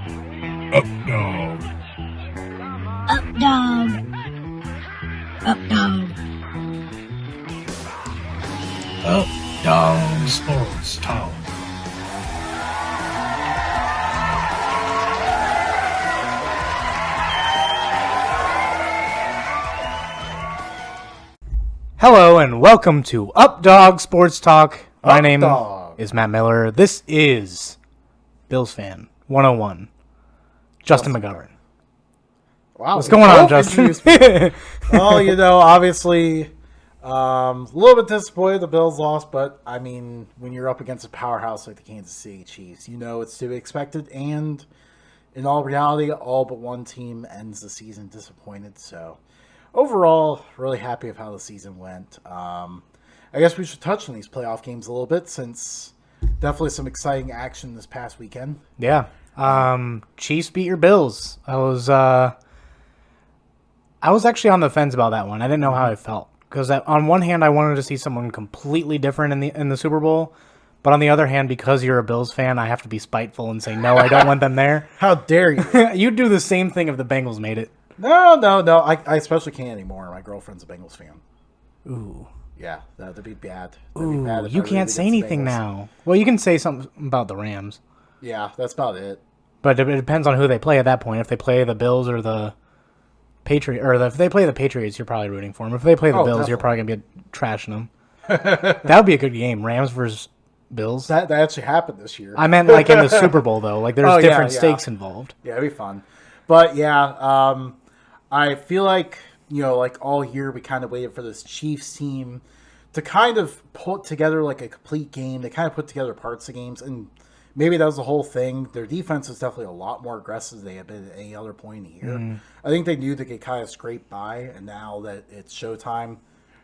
Up dog. Up dog. Up dog. Up dog sports talk. Hello and welcome to Up Dog Sports Talk. My name Dog. is Matt Miller. This is Bills Fan 101. Justin McGovern. Wow. What's going on, Justin? Well, obviously, a little bit disappointed the Bills lost, but, I mean, when you're up against a powerhouse like the Kansas City Chiefs, you know it's to be expected, and in all reality, all but one team ends the season disappointed, so overall, really happy with how the season went. I guess we should touch on these playoff games a little bit, since definitely some exciting action this past weekend. Yeah. Chiefs beat your Bills. I was actually on the fence about that one. I didn't know how I felt. Because on one hand, I wanted to see someone completely different in the Super Bowl. But on the other hand, because you're a Bills fan, I have to be spiteful and say, no, I don't want them there. How dare you? You'd do the same thing if the Bengals made it. No. I especially can't anymore. My girlfriend's a Bengals fan. Ooh. Yeah, that'd be bad. Ooh, you can't say anything now. Well, you can say something about the Rams. Yeah, that's about it. But it depends on who they play at that point. If they play the Bills or the Patriots, or if they play the Patriots, you're probably rooting for them. If they play the Bills, you're probably going to be trashing them. That would be a good game, Rams versus Bills. That actually happened this year. I meant like in the Super Bowl, though. Like there's different stakes involved. Yeah, it'd be fun. But yeah, I feel like, like all year we kind of waited for this Chiefs team to kind of put together like a complete game. They kind of put together parts of games, and maybe that was the whole thing. Their defense is definitely a lot more aggressive than they have been at any other point in the year. I think they knew they could kind of scrape by, and now that it's showtime,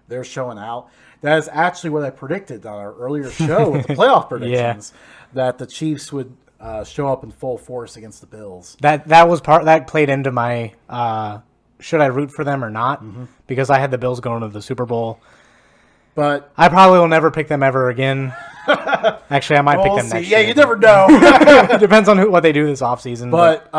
they're showing out. That is actually what I predicted on our earlier show with the playoff predictions, that the Chiefs would show up in full force against the Bills. That was that played into my should I root for them or not, because I had the Bills going to the Super Bowl. But I probably will never pick them ever again. Actually, I might pick them next year. Yeah, you never know. It depends on what they do this offseason. But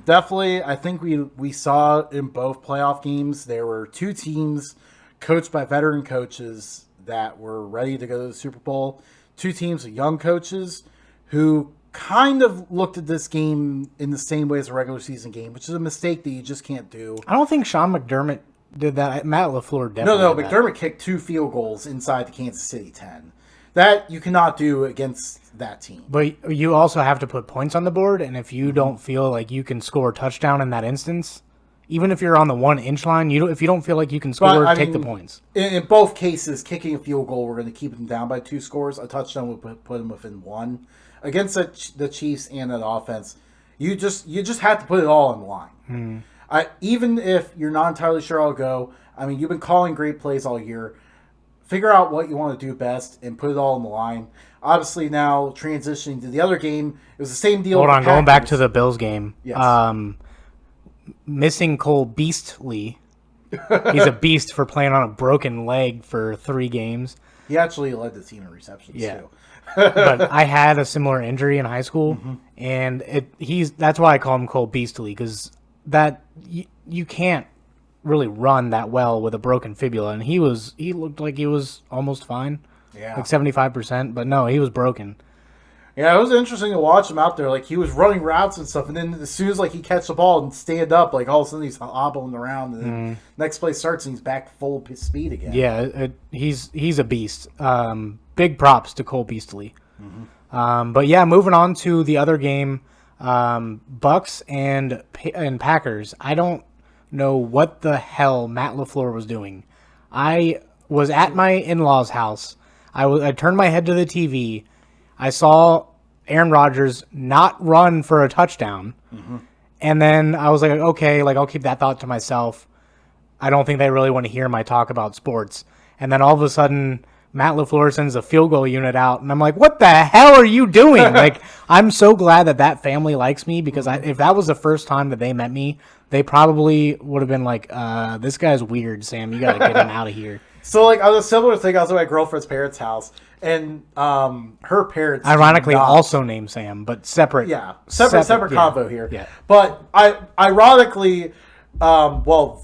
definitely, I think we saw in both playoff games, there were two teams coached by veteran coaches that were ready to go to the Super Bowl. Two teams of young coaches who kind of looked at this game in the same way as a regular season game, which is a mistake that you just can't do. I don't think Sean McDermott did that. Matt LaFleur definitely No, did McDermott kicked 2 field goals inside the Kansas City 10. That you cannot do against that team. But you also have to put points on the board, and if you don't feel like you can score a touchdown in that instance, even if you're on the 1-inch line, if you don't feel like you can score, take the points. In both cases, kicking a field goal, we're going to keep them down by 2 scores. A touchdown would put them within 1. Against the Chiefs and that offense, you just have to put it all on the line. Even if you're not entirely sure I'll go, I mean, you've been calling great plays all year. Figure out what you want to do best and put it all on the line. Obviously, now transitioning to the other game, it was the same deal. Hold on, going back to the Bills game. Yes. Missing Cole Beastly. He's a beast for playing on a broken leg for 3 games. He actually led the team in receptions too. But I had a similar injury in high school, and that's why I call him Cole Beastly, because that you can't really run that well with a broken fibula, and he looked like he was almost fine, like 75%, but no, he was broken. Yeah, it was interesting to watch him out there. Like, he was running routes and stuff, and then as soon as he catch the ball and stand up, like all of a sudden he's hobbling around, and then next play starts and he's back full speed again. Yeah, he's a beast. Big props to Cole Beastly. But yeah, moving on to the other game, Bucks and Packers. I don't know what the hell Matt LaFleur was doing. I was at my in-laws' house. I turned my head to the TV. I saw Aaron Rodgers not run for a touchdown. And then I was like, okay, I'll keep that thought to myself. I don't think they really want to hear my talk about sports. And then all of a sudden, Matt LaFleur sends a field goal unit out, and I'm like, what the hell are you doing? I'm so glad that family likes me, because if that was the first time that they met me, they probably would have been like, this guy's weird, Sam. You got to get him out of here. So, on a similar thing, I was at my girlfriend's parents' house, And her parents, Ironically, do not- also named Sam, but separate. yeah, separate yeah. convo here. Yeah. But ironically,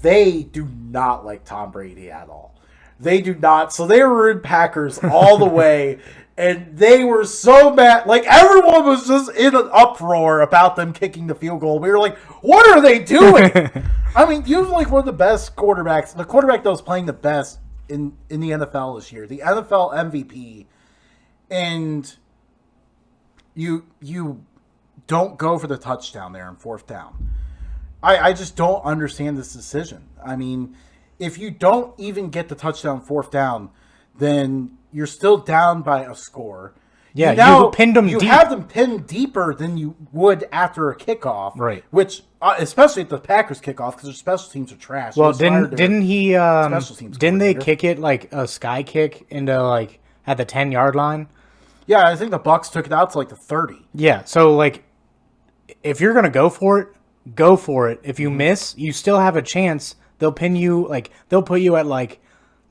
they do not like Tom Brady at all. They do not. So they were in Packers all the way, and they were so mad. Like, everyone was just in an uproar about them kicking the field goal. We were like, what are they doing? I mean, you have like one of the best quarterbacks. The quarterback that was playing the best in the NFL this year, the NFL MVP, and you don't go for the touchdown there on 4th down. I just don't understand this decision. I mean, if you don't even get the touchdown 4th down, then you're still down by a score. Yeah, you pinned them You deep. have them pinned deeper than you would after a kickoff. Right. Which, especially at the Packers kickoff, because their special teams are trash. Well, They fired their didn't he? special teams Didn't they coordinator. kick it like a sky kick into like at the 10-yard line? Yeah, I think the Bucs took it out to like the 30. Yeah. So like, if you're gonna go for it, go for it. If you miss, you still have a chance. They'll pin you, like they'll put you at like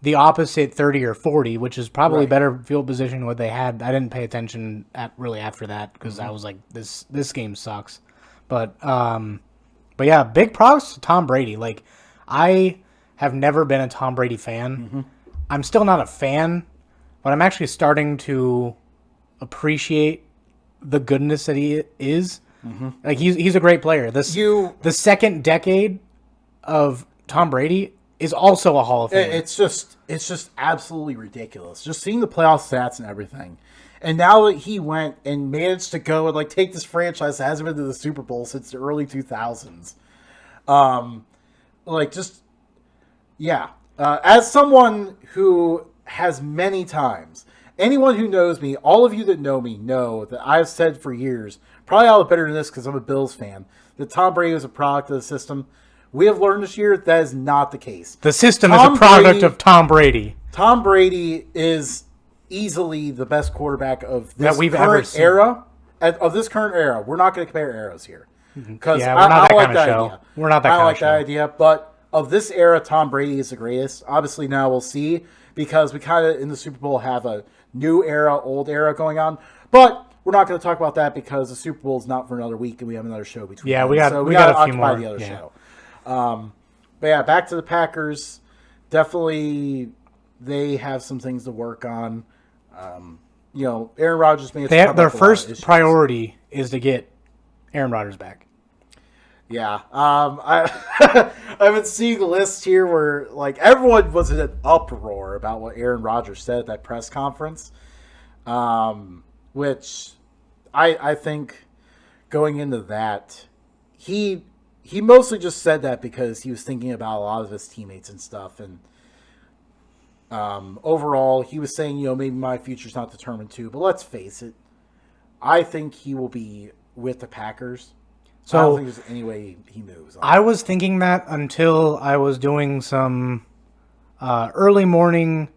the opposite 30 or 40, which is probably Right. better field position than what they had. I didn't pay attention really after that because I was like, this game sucks. But yeah, big props to Tom Brady. Like, I have never been a Tom Brady fan. I'm still not a fan, but I'm actually starting to appreciate the goodness that he is. Like, he's a great player. The second decade of Tom Brady is also a Hall of Fame. It's just absolutely ridiculous. Just seeing the playoff stats and everything. And now that he went and managed to go and like take this franchise that hasn't been to the Super Bowl since the early 2000s. As someone who has many times, anyone who knows me, all of you that know me know that I've said for years, probably all better than this because I'm a Bills fan, that Tom Brady is a product of the system. We have learned this year that is not the case. The system Tom is a product Brady- of Tom Brady. Tom Brady is easily the best quarterback of this That we've current ever seen. era. Of this current era, we're not going to compare eras here because Yeah, we're not that I like kind of that show. idea. We're not that I kind of like that show. idea, but of this era, Tom Brady is the greatest. Obviously, now we'll see because we kind of in the Super Bowl have a new era, old era going on, but we're not going to talk about that because the Super Bowl is not for another week and we have another show between. Yeah, them. we got so we got gotta a few occupy more. the other Yeah. show. But yeah, back to the Packers. Definitely, they have some things to work on. Aaron Rodgers made Their first priority is to get Aaron Rodgers back. Yeah, I've been seeing lists here where like everyone was in an uproar about what Aaron Rodgers said at that press conference, which I think going into that he mostly just said that because he was thinking about a lot of his teammates and stuff, and overall he was saying maybe my future's not determined too, but let's face it, I think he will be with the Packers. So I don't think there's any way he moves on. I was thinking that until I was doing some early morning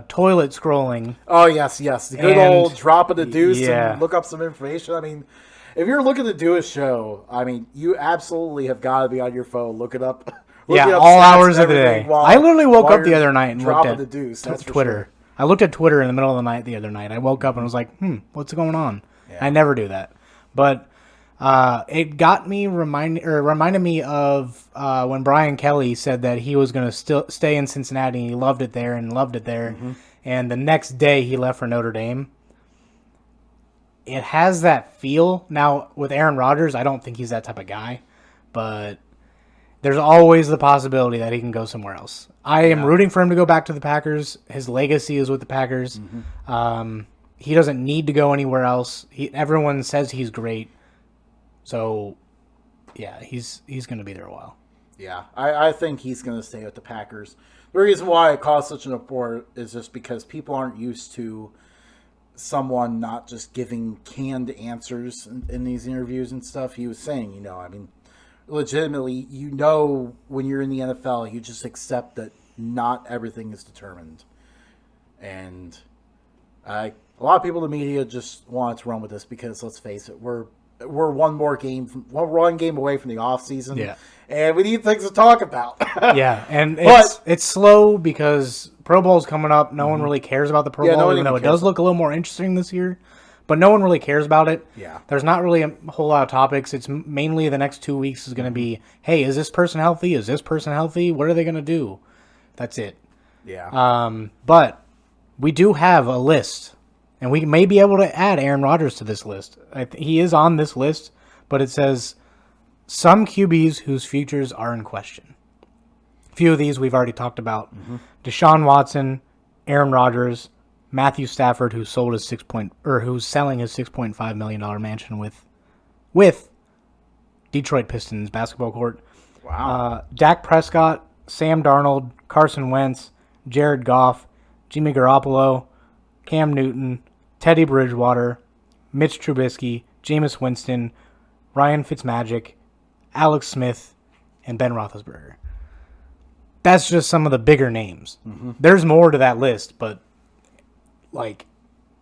toilet scrolling. Oh, yes. The good And- old drop of the deuce yeah. and look up some information. I mean, if you're looking to do a show, I mean, you absolutely have got to be on your phone. Look it up. Yeah, up all stats hours and of the day. everything while- I literally woke while up the you're other night and looked dropping at the deuce. That's for Twitter. sure. I looked at Twitter in the middle of the night the other night. I woke up and was like, what's going on? Yeah. I never do that. But it got me reminded me of when Brian Kelly said that he was going to still stay in Cincinnati and he loved it there. And the next day he left for Notre Dame. It has that feel. Now, with Aaron Rodgers, I don't think he's that type of guy. But there's always the possibility that he can go somewhere else. I am rooting for him to go back to the Packers. His legacy is with the Packers. He doesn't need to go anywhere else. Everyone says he's great. So, yeah, he's going to be there a while. Yeah, I think he's going to stay with the Packers. The reason why it caused such an uproar is just because people aren't used to someone not just giving canned answers in these interviews and stuff. He was saying, I mean, legitimately, when you're in the NFL, you just accept that not everything is determined. And a lot of people in the media just wanted to run with this because, let's face it, we're one game away from the offseason. Yeah. And we need things to talk about. Yeah, and But- it's slow because Pro Bowl's coming up. No one really cares about the Pro Bowl, even though it does look a little more interesting this year. But no one really cares about it. Yeah. There's not really a whole lot of topics. It's mainly the next 2 weeks is going to be, hey, is this person healthy? Is this person healthy? What are they going to do? That's it. Yeah. But we do have a list, and we may be able to add Aaron Rodgers to this list. He is on this list, but it says some QBs whose futures are in question. A few of these we've already talked about. Deshaun Watson, Aaron Rodgers, Matthew Stafford, who's selling his $6.5 million mansion with Detroit Pistons basketball court. Wow. Dak Prescott, Sam Darnold, Carson Wentz, Jared Goff, Jimmy Garoppolo, Cam Newton, Teddy Bridgewater, Mitch Trubisky, Jameis Winston, Ryan Fitzmagic, Alex Smith, and Ben Roethlisberger. That's just some of the bigger names. There's more to that list, but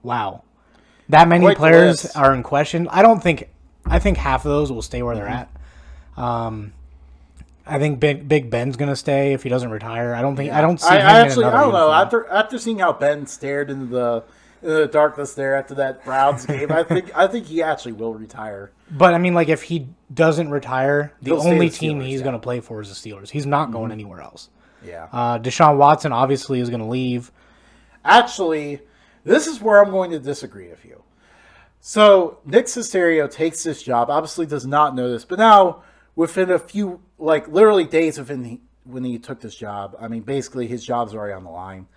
wow. That many players are in question. I think half of those will stay where they're at. I think Big Ben's gonna stay if he doesn't retire. I don't see him in another I don't know. uniform. After seeing how Ben stared into the darkness there after that Browns game, I think he actually will retire. But I mean, if he doesn't retire, the He'll stay only the team Steelers, he's gonna play for is the Steelers. He's not going anywhere else. Yeah. Deshaun Watson obviously is gonna leave. Actually, this is where I'm going to disagree with you. So Nick Caserio takes this job. Obviously, does not know this, but now within a few, literally days when he took this job, I mean, basically his job's already on the line,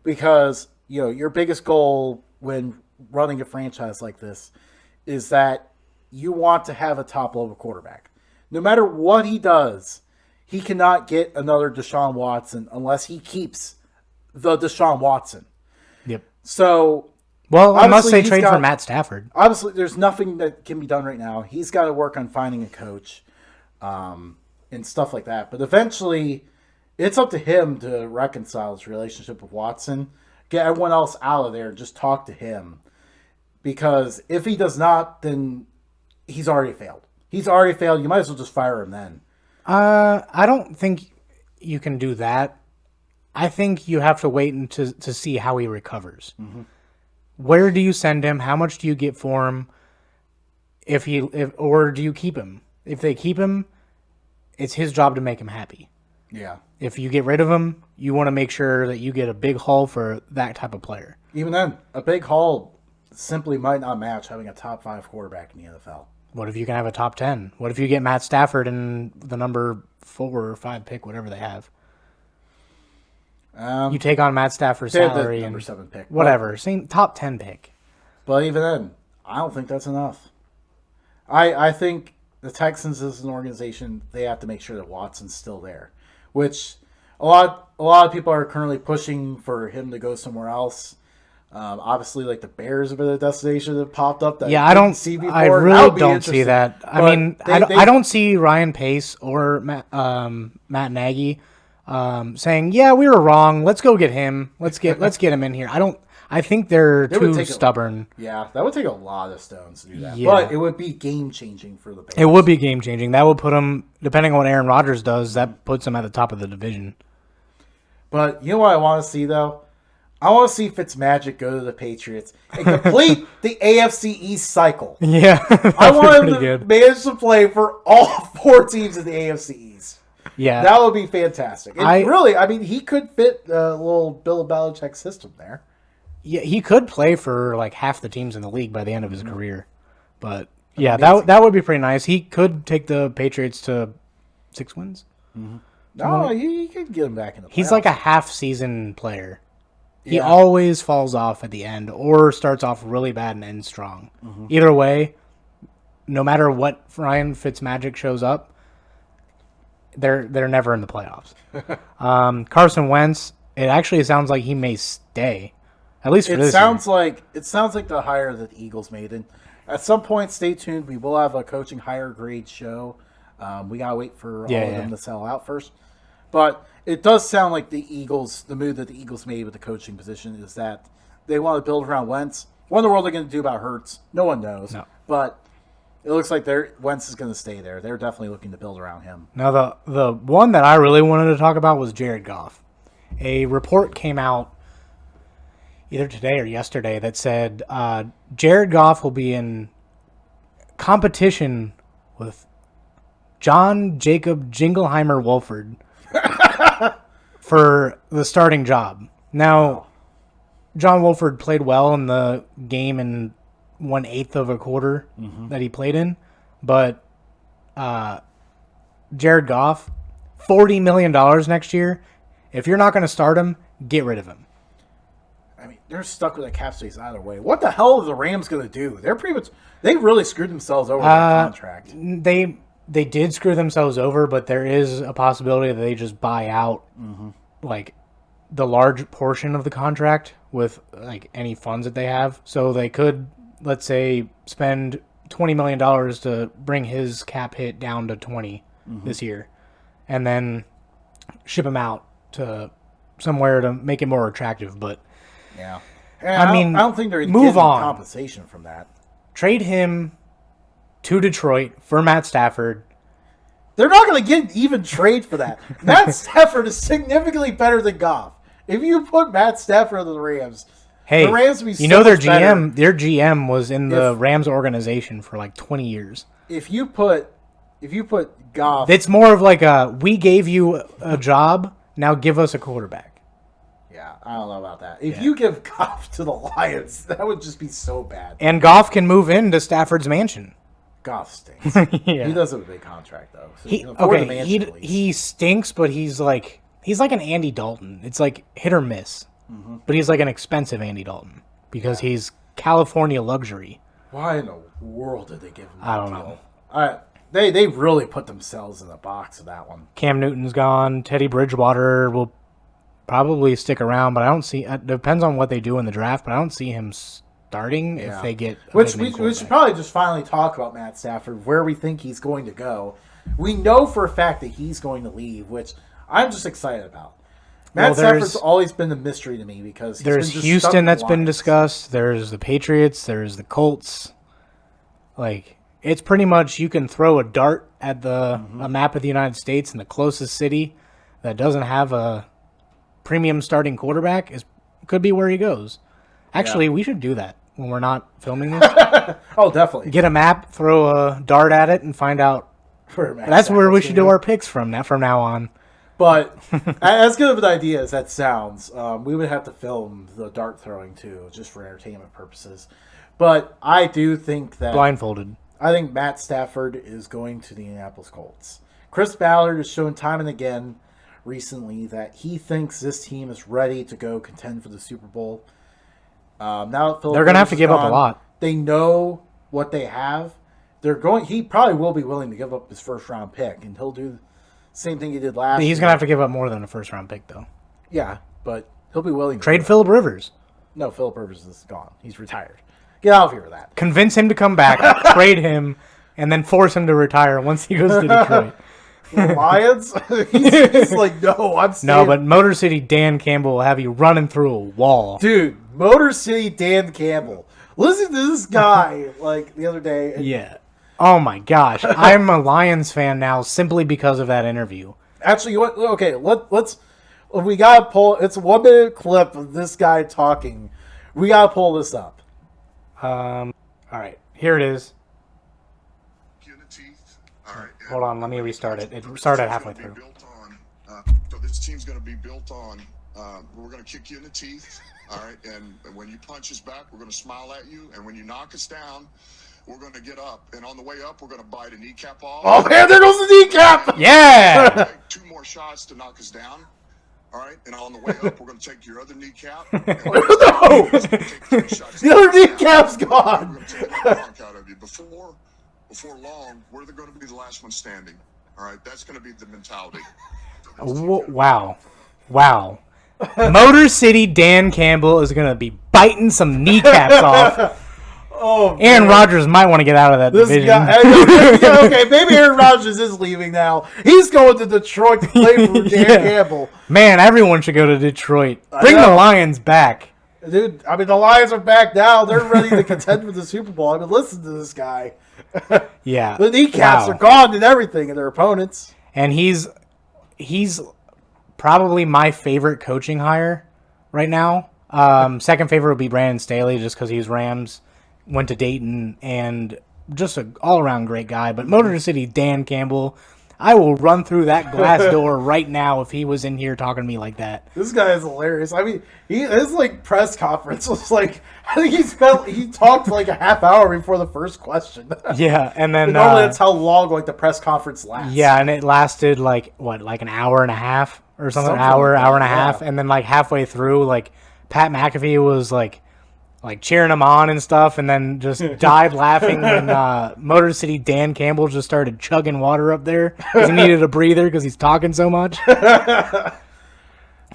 because your biggest goal when running a franchise like this is that you want to have a top level quarterback. No matter what he does, he cannot get another Deshaun Watson unless he keeps the Deshaun Watson. Yep. So, unless they trade for Matt Stafford. Obviously, there's nothing that can be done right now. He's got to work on finding a coach and stuff like that. But eventually, it's up to him to reconcile his relationship with Watson. Get everyone else out of there. Just talk to him. Because if he does not, then he's already failed. He's already failed. You might as well just fire him then. I don't think you can do that. I think you have to wait to see how he recovers. Where do you send him? How much do you get for him? Or do you keep him? If they keep him, it's his job to make him happy. Yeah. If you get rid of him, you want to make sure that you get a big haul for that type of player. Even then, a big haul simply might not match having a top 5 quarterback in the NFL. What if you can have a top 10? What if you get Matt Stafford and the number 4 or 5 pick, whatever they have? You take on Matt Stafford's salary number and 7 pick, whatever, same top 10 pick. But even then, I don't think that's enough. I think the Texans as an organization, they have to make sure that Watson's still there, which a lot of people are currently pushing for him to go somewhere else. Obviously, the Bears have been a destination that popped up. That I don't see before. I really don't see that. I mean, I don't see Ryan Pace or Matt Nagy saying, "Yeah, we were wrong. Let's go get him. Let's get him in here." I think they're too stubborn. Yeah, that would take a lot of stones to do that. Yeah. But it would be game changing for the Bears. It would be game changing. That would put them, depending on what Aaron Rodgers does, that puts them at the top of the division. But you know what I want to see though? I want to see Fitzmagic go to the Patriots and complete the AFC East cycle. Yeah, I want him to manage to play for all 4 teams in the AFC East. Yeah, that would be fantastic. And he could fit the little Bill Belichick system there. Yeah, he could play for half the teams in the league by the end of his career. But yeah, that would be pretty nice. He could take the Patriots to 6 wins. No, he could get him back in the playoffs. He's like a half-season player. He always falls off at the end or starts off really bad and ends strong. Either way, no matter what Ryan Fitzmagic shows up, they're never in the playoffs. Carson Wentz, it actually sounds like he may stay. At least for this year. It sounds like the hire that the Eagles made. And at some point, stay tuned. We will have a coaching higher grade show. We gotta wait for all of them to sell out first. But it does sound like the move that the Eagles made with the coaching position is that they want to build around Wentz. What in the world are they going to do about Hurts? No one knows. No. But it looks like Wentz is going to stay there. They're definitely looking to build around him. Now, the one that I really wanted to talk about was Jared Goff. a report came out either today or yesterday that said Jared Goff will be in competition with John Jacob Jingleheimer Wolford for the starting job. Now, John Wolford played well in the game in 1/8 of a quarter that he played in, but Jared Goff, $40 million next year. If you're not going to start him, get rid of him. I mean, they're stuck with a cap space either way. What the hell are the Rams going to do? They really screwed themselves over with that contract. They did screw themselves over, but there is a possibility that they just buy out like the large portion of the contract with like any funds that they have. So they could, let's say, spend $20 million to bring his cap hit down to 20 this year, and then ship him out to somewhere to make it more attractive. But yeah, I mean, I don't think they're move getting on. compensation from that. Trade him to Detroit for Matt Stafford. They're not going to get even trade for that. Matt Stafford is significantly better than Goff. If you put Matt Stafford on the Rams, Hey, the Rams would be you so know their much better. GM. Their GM was in the Rams organization for like 20 years. If you put Goff, It's more of like we gave you a job, now give us a quarterback. yeah, I don't know about that. If you give Goff to the Lions, that would just be so bad. And Goff can move into Stafford's mansion. Goff stinks. Yeah. He does have a big contract though. So He, he can afford the okay, mansion at least. he stinks, but he's like an Andy Dalton. It's like hit or miss. But he's like an expensive Andy Dalton because he's California luxury. Why in the world did they give him that I don't deal? know. They really put themselves in the box with that one. Cam Newton's gone. Teddy Bridgewater will probably stick around, but I don't see. It depends on what they do in the draft, but I don't see him starting if they get. Which we should probably just finally talk about Matt Stafford, where we think he's going to go. We know for a fact that he's going to leave, which I'm just excited about. Matt Stafford's always been a mystery to me because there's Houston that's been discussed. There's the Patriots. There's the Colts. Like, it's pretty much you can throw a dart at a map of the United States, and the closest city that doesn't have a premium starting quarterback could be where he goes. Actually, we should do that when we're not filming this. Oh, definitely. Get a map, throw a dart at it, and find out. That's where we should do our picks from now on. But as good of an idea as that sounds, we would have to film the dart throwing too, just for entertainment purposes. But I do think that Blindfolded. I think Matt Stafford is going to the Indianapolis Colts. Chris Ballard has shown time and again recently that he thinks this team is ready to go contend for the Super Bowl. Now that Phillip They're going to have to Rivers give is up a gone, lot. They know what they have. He probably will be willing to give up his first round pick, and he'll do the same thing he did last year. He's going to have to give up more than a first round pick, though. Yeah, but he'll be willing to Trade Phillip Rivers. No, Phillip Rivers is gone. He's retired. Get out of here with that. Convince him to come back, trade him, and then force him to retire once he goes to Detroit. The Lions? he's like, no, I'm staying. No, but Motor City Dan Campbell will have you running through a wall. Dude, Motor City Dan Campbell. Listen to this guy, like, the other day. Yeah. Oh, my gosh. I'm a Lions fan now simply because of that interview. Actually, you want, okay, let's... We got to pull... It's a 1 minute clip of this guy talking. We got to pull this up. All right. Here it is. All right. Hold on. Let me restart it. It started halfway through. So this team's going to be built on, we're going to kick you in the teeth, all right? And when you punch us back, we're going to smile at you. And when you knock us down, we're going to get up. And on the way up, we're going to bite a kneecap off. Oh, man, there goes the kneecap! Yeah! Take 2 more shots to knock us down. All right, and on the way up, we're going to take your other kneecap. No! The other kneecap's gone! We're going to take the knock out of you. Before long, we're going to be the last one standing. All right, that's going to be the mentality. Wow. Motor City Dan Campbell is going to be biting some kneecaps off. Oh, Aaron man. Rodgers might want to get out of that division. Yeah, okay, maybe Aaron Rodgers is leaving now. He's going to Detroit to play for Dan Campbell. Man, everyone should go to Detroit. Bring the Lions back. Dude, I mean, the Lions are back now. They're ready to contend for the Super Bowl. I mean, listen to this guy. Yeah. The kneecaps are gone and everything, and their opponents. And he's probably my favorite coaching hire right now. Second favorite would be Brandon Staley, just because he's Rams, went to Dayton, and just an all-around great guy. But Motor City Dan Campbell, I will run through that glass door right now if he was in here talking to me like that. This guy is hilarious. I mean, his like press conference was like, I think he talked for like a half hour before the first question. Yeah, and then normally that's how long like the press conference lasts. Yeah, and it lasted like an hour and a half or something, Something hour like that, and a half, and then like halfway through, like Pat McAfee was like cheering him on and stuff, and then just died laughing when Motor City Dan Campbell just started chugging water up there because he needed a breather because he's talking so much.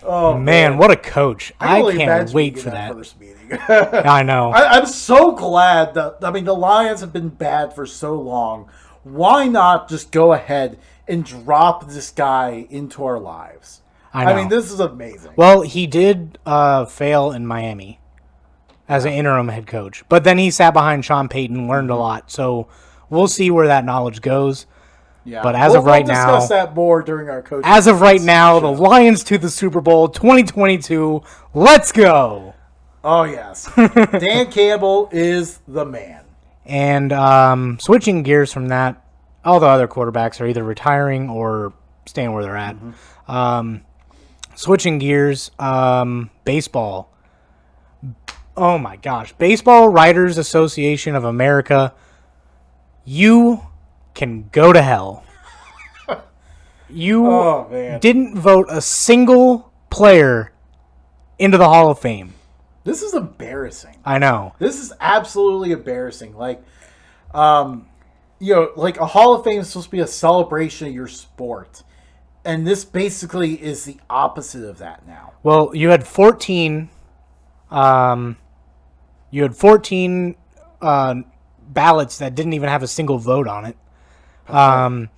Oh man, what a coach! I really can't wait for that. First meeting. I know. I'm so glad that the Lions have been bad for so long. Why not just go ahead and drop this guy into our lives? I know. I mean, this is amazing. Well, he did fail in Miami as an interim head coach, but then he sat behind Sean Payton, learned a lot. So we'll see where that knowledge goes. Yeah. But as of right now, we'll discuss that more during our coaching. As of right now, the Lions to the Super Bowl 2022. Let's go. Oh yes, Dan Campbell is the man. And switching gears from that, all the other quarterbacks are either retiring or staying where they're at. Switching gears, baseball. Oh my gosh. Baseball Writers Association of America, you can go to hell. You didn't vote a single player into the Hall of Fame. This is embarrassing. I know. This is absolutely embarrassing. Like, like a Hall of Fame is supposed to be a celebration of your sport. And this basically is the opposite of that now. Well, you had 14 ballots that didn't even have a single vote on it. And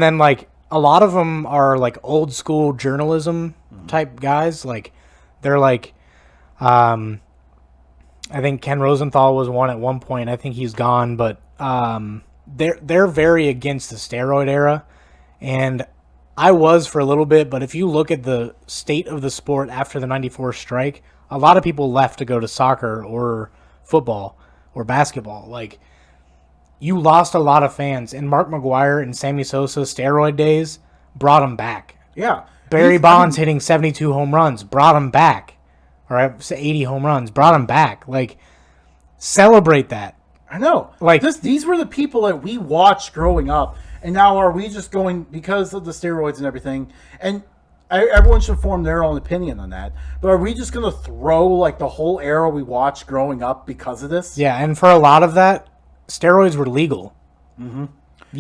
then like a lot of them are like old school journalism type guys. Like they're like, I think Ken Rosenthal was one at one point. I think he's gone, but they're very against the steroid era, and I was for a little bit. But if you look at the state of the sport after the '94 strike, a lot of people left to go to soccer or football or basketball. Like, you lost a lot of fans, and Mark McGwire and Sammy Sosa steroid days brought them back. Yeah. Barry Bonds hitting 72 home runs brought him back. All right, 80 home runs brought him back. Like, celebrate that. I know. Like, these were the people that we watched growing up, and now are we just going because of the steroids and everything? And everyone should form their own opinion on that. But are we just going to throw like the whole era we watched growing up because of this? Yeah, and for a lot of that, steroids were legal. Mm-hmm.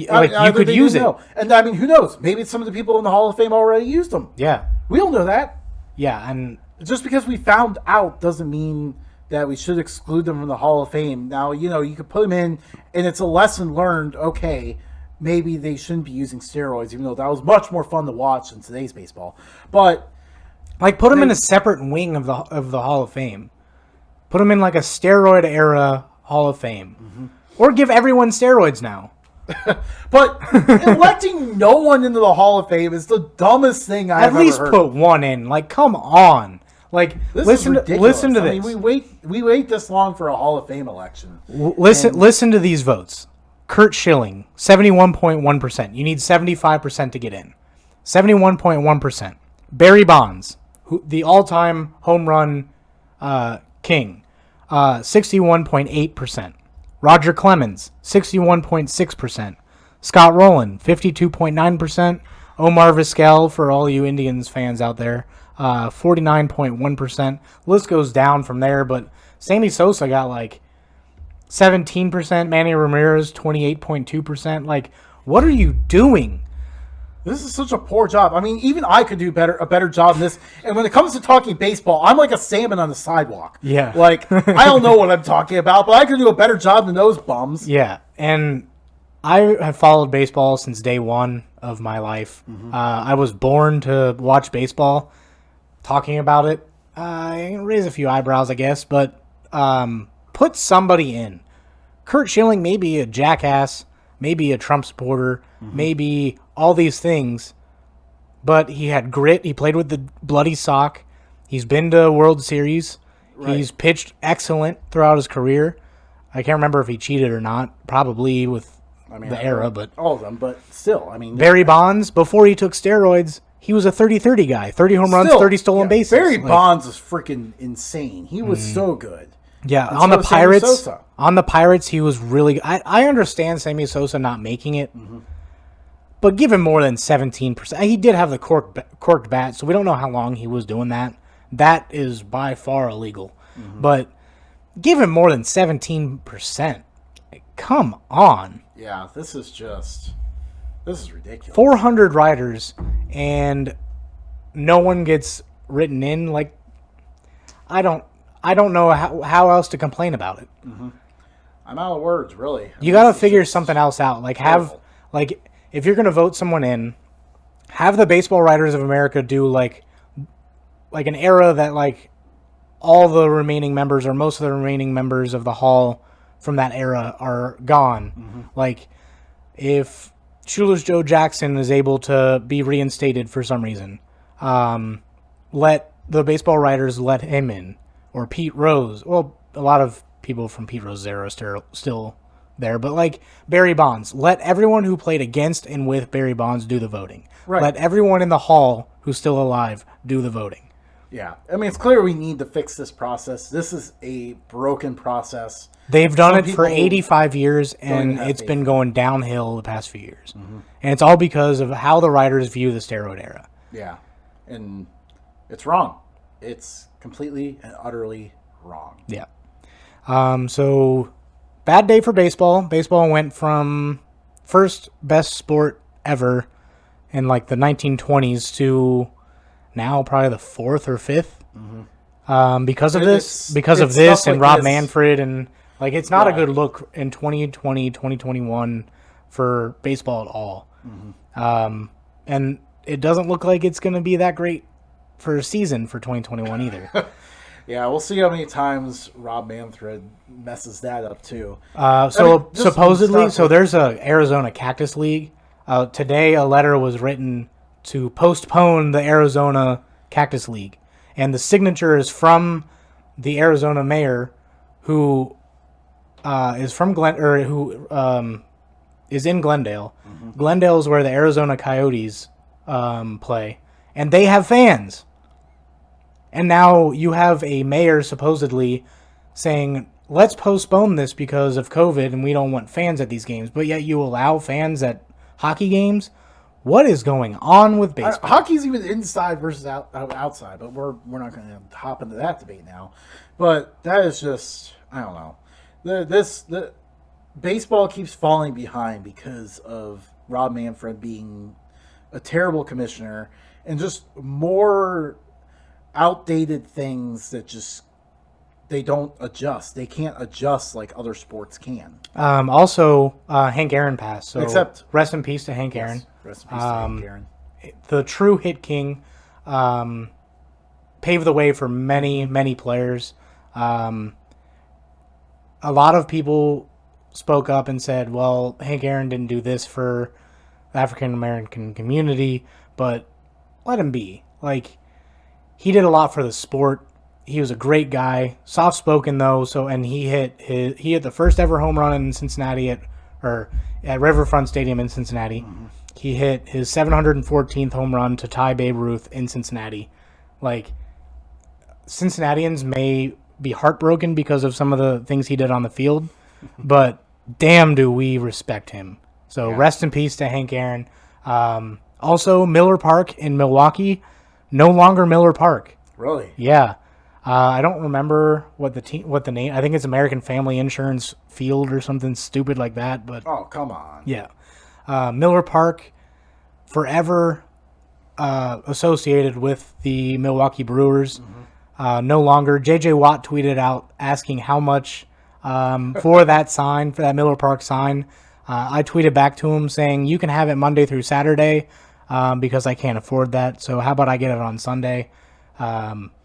Like, you could use it. Know. And I mean, who knows? Maybe some of the people in the Hall of Fame already used them. Yeah. We don't know that. Yeah, and just because we found out doesn't mean that we should exclude them from the Hall of Fame. Now, you could put them in, and it's a lesson learned. Okay, maybe they shouldn't be using steroids, even though that was much more fun to watch than today's baseball. But like, put them in a separate wing of the Hall of Fame. Put them in like a steroid era Hall of Fame, or give everyone steroids now. But electing no one into the Hall of Fame is the dumbest thing I've ever heard. At least put one in. Like, come on. Like, listen to this. I mean, we wait this long for a Hall of Fame election. Listen to these votes. Kurt Schilling, 71.1%. You need 75% to get in. 71.1%. Barry Bonds, the all-time home run king, 61.8%. Roger Clemens, 61.6%. Scott Rowland, 52.9%. Omar Vizquel, for all you Indians fans out there, 49.1%. List goes down from there, but Sammy Sosa got like 17%. Manny Ramirez, 28.2%. Like, what are you doing? This is such a poor job. I mean, even I could do a better job than this. And when it comes to talking baseball, I'm like a salmon on the sidewalk. Yeah. Like, I don't know what I'm talking about, but I could do a better job than those bums. Yeah, and I have followed baseball since day one of my life. I was born to watch baseball. Talking about it, I raise a few eyebrows, I guess, but put somebody in. Kurt Schilling may be a jackass, maybe a Trump supporter, maybe all these things, but he had grit. He played with the bloody sock. He's been to World Series. Right. He's pitched excellent throughout his career. I can't remember if he cheated or not. Probably with the era, but all of them. But still, I mean, Barry Bonds, before he took steroids, he was a 30-30 guy. 30 home runs, 30 stolen bases. Barry Bonds was freaking insane. He was so good. Yeah, And on so the was Sammy Pirates. Sosa. On the Pirates, he was really. I understand Sammy Sosa not making it, but give him more than 17%. He did have the corked bat, so we don't know how long he was doing that. That is by far illegal, but give him more than 17%. Come on. Yeah, this is ridiculous. 400 riders, and no one gets written in. Like, I don't know how else to complain about it. I'm out of words, really. You got to figure something else out. Like, if you're going to vote someone in, have the Baseball Writers of America do like an era that like all the remaining members or most of the remaining members of the hall from that era are gone. Like, if Shoeless Joe Jackson is able to be reinstated for some reason, let the Baseball Writers let him in. Or Pete Rose. Well, a lot of people from Pete Rose's era are still there. But like Barry Bonds, let everyone who played against and with Barry Bonds do the voting. Right. Let everyone in the hall who's still alive do the voting. Yeah. I mean, it's clear we need to fix this process. This is a broken process. They've done Some it for people 85 years, and have it's faith been in going downhill the past few years. And it's all because of how the writers view the steroid era. Yeah. And it's wrong. It's completely and utterly wrong. Yeah. So, bad day for baseball. Baseball went from first best sport ever in like the 1920s to now probably the fourth or fifth. Because of this stuff and like Rob this. Manfred, and like it's not a Yeah. good look in 2020, 2021 for baseball at all. And it doesn't look like it's going to be that great for a season for 2021 either. Yeah, we'll see how many times Rob Manfred messes that up too. So just supposedly, start with- there's a Arizona Cactus League. Today, a letter was written to postpone the Arizona Cactus League, and the signature is from the Arizona mayor, who is from is in Glendale. Glendale is where the Arizona Coyotes play, and they have fans. And now you have a mayor supposedly saying, let's postpone this because of COVID and we don't want fans at these games. But yet you allow fans at hockey games? What is going on with baseball? Hockey's even inside versus outside, but we're not going to hop into that debate now. But that is just, I don't know. The baseball keeps falling behind because of Rob Manfred being a terrible commissioner and just more outdated things that just they don't adjust. They can't adjust like other sports can. Also, Hank Aaron passed. So Except- rest in peace to Hank Aaron. Rest in peace to Hank Aaron. The true hit king, paved the way for many, many players. A lot of people spoke up and said, well, Hank Aaron didn't do this for the African American community, but let him be. Like, he did a lot for the sport. He was a great guy, soft spoken though. And he hit the first ever home run in Cincinnati at Riverfront Stadium in Cincinnati. He hit his 714th home run to tie Babe Ruth in Cincinnati. Like, Cincinnatians may be heartbroken because of some of the things he did on the field, but damn, do we respect him. So rest in peace to Hank Aaron. Also, Miller Park in Milwaukee, no longer Miller Park. Really? Yeah. I don't remember what the name. I think it's American Family Insurance Field or something stupid like that. But Oh, come on. yeah, Miller Park, forever associated with the Milwaukee Brewers. No longer. J.J. Watt tweeted out asking how much for that sign, for that Miller Park sign. I tweeted back to him saying, you can have it Monday through Saturday because I can't afford that. So how about I get it on Sunday?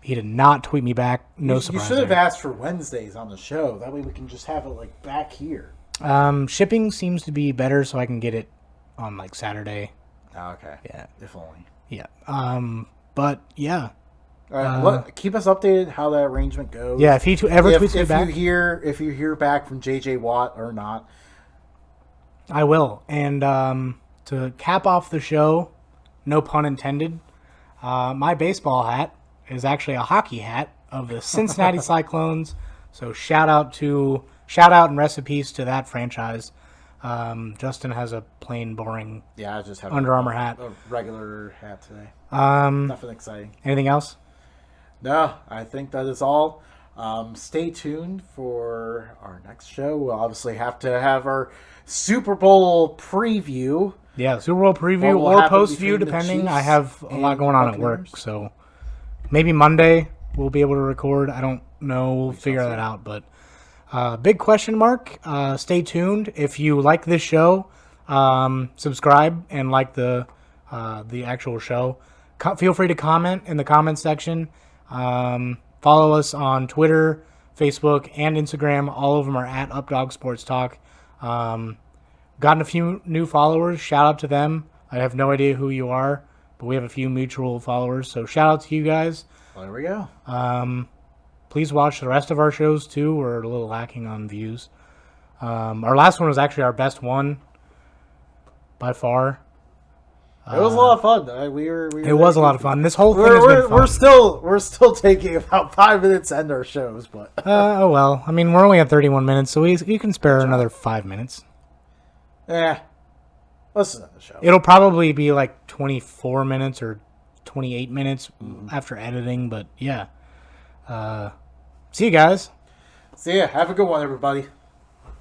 He did not tweet me back. No You surprise. should have there. asked for Wednesdays on the show. That way we can just have it like back here. Shipping seems to be better, so I can get it on like Saturday. Oh, okay. Yeah. If only. Yeah. But yeah. All right, keep us updated how that arrangement goes. Yeah, if he ever tweets me back, if you hear back from JJ Watt or not, I will. And to cap off the show, no pun intended, my baseball hat is actually a hockey hat of the Cincinnati Cyclones. So shout out and rest in peace to that franchise. Justin has a plain, boring I just have Under Armour hat. a regular hat today. Nothing exciting. Anything else? No, I think that is all. Stay tuned for our next show. We'll obviously have to have our Super Bowl preview. Yeah, Super Bowl preview will or happen post view, between the depending. Chiefs I have a lot and going on at work, Buccaneers. so maybe Monday we'll be able to record. I don't know. We'll figure that out. But big question mark. Stay tuned. If you like this show, subscribe and like the actual show. Feel free to comment in the comment section. Follow us on Twitter, Facebook, and Instagram. All of them are at Updog Sports Talk. Gotten a few new followers. Shout out to them. I have no idea who you are, but we have a few mutual followers. So shout out to you guys. Well, there we go. Please watch the rest of our shows too. We're a little lacking on views. Our last one was actually our best one by far. It was a lot of fun. It was a lot of fun. This whole thing has been fun. We're still taking about 5 minutes to end our shows, but Oh well. I mean, we're only at 31 minutes, so you can spare another 5 minutes. let's end the show. It'll probably be like 24 minutes or 28 minutes after editing, but yeah. See you guys. See ya. Have a good one, everybody.